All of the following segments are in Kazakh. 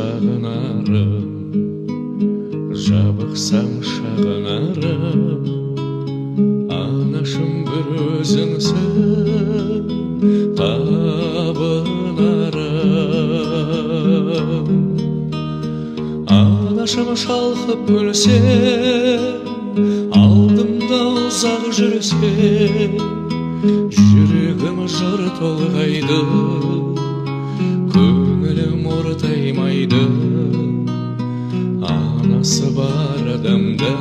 сағынарым, жабықсам шағынарым, анашым бір өзіңсің табынарым. Анашым шалқып күлсе, алдымда ұзақ жүрсе, жүрегім жыр толғайды, көңілім ортаймайды. Анасы бар адамда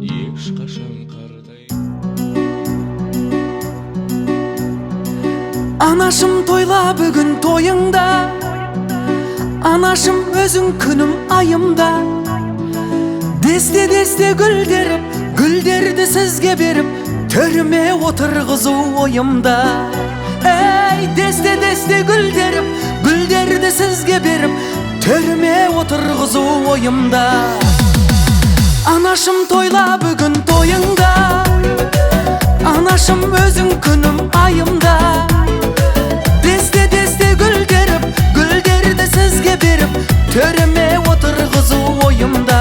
ешқашан қартаймайды. Анашым тойла бүгін тойыңда, анашым өзің күнім айымда. Десте гүлдеріп, гүлдерді сізге беріп, төріме отырғызу ойымда. Ей, десте гүлдеріп, гүлдерді сізге беріп, төріме отырғызу ойымда. Анашым тойла бүгін тойыңда, анашым өзің күнім айымда. Десте гүлдеріп, гүлдерді сізге беріп, төріме отырғызу ойымда.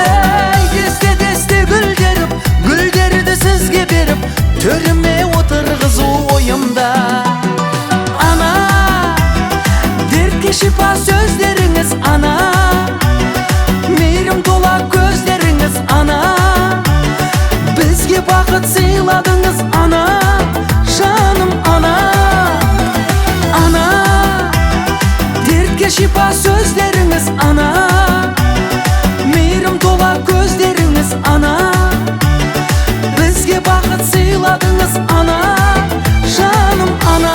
Ей, десте гүлдеріп, гүлдерді сізге беріп, төріме отырғызу ойымда. Ана, дертке шипа сөздеріңіз, ана, мейірім тола көздеріңіз, ана, бізге бақыт сыйладыңыз, ана, жаным, ана. Ана, дертке шипа сөздеріңіз, ана, мейірім тола көздеріңіз, ана, бізге бақыт сыйладыңыз, ана, жаным, ана.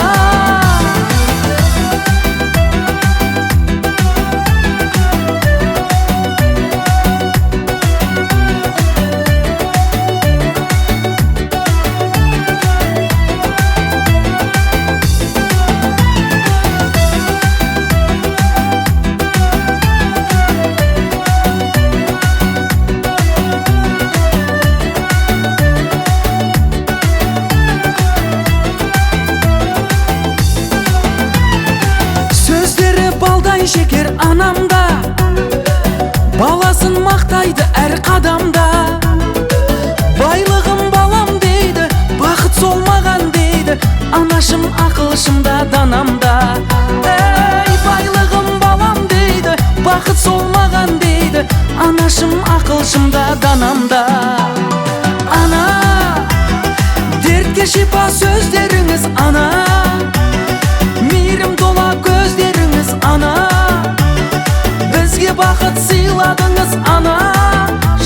Шекер анамда, баласын мақтайды әр қадамда. Байлығым балам дейді, бақыт солмаған дейді, анашым ақылшымда, данамда. Ей, байлығым балам дейді, бақыт солмаған дейді, анашым ақылшымда, данамда. Ана, дертке шипа сөздеріңіз, ана, мейірім тола көздеріңіз, ана, бізге бақыт сыйладыңыз, ана,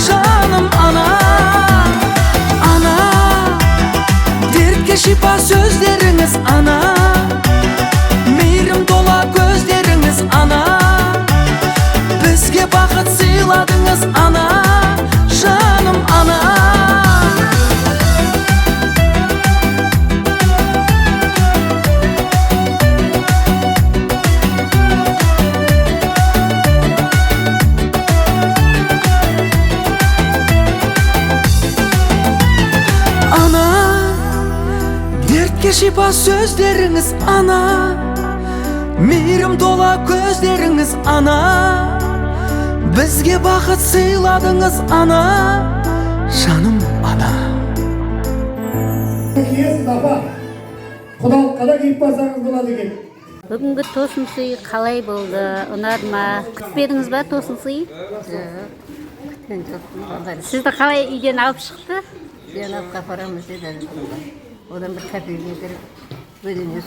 жаным, ана. Ана, дертке шипа сөздеріңіз, ана, мейірім тола көздеріңіз, ана, бізге бақыт сыйладыңыз, ана, жаным, ана. Дертке шипа сөздеріңіз, ана, мейірім тола көздеріңіз, ана, бізге бақыт сыйладыңыз, ана, жаным, ана. Киесіз апа, құдалыққа да киіп барсаңыз болады екен. Бүгінгі тосын сый қалай болды, ұнады ма? Күтпедіңіз ба тосын сый? Күткен жоқпын. Сізді қалай үйден алып шықты? Мен алып қапарамыз деді. Одан бір кәпе кетіріп, бөліне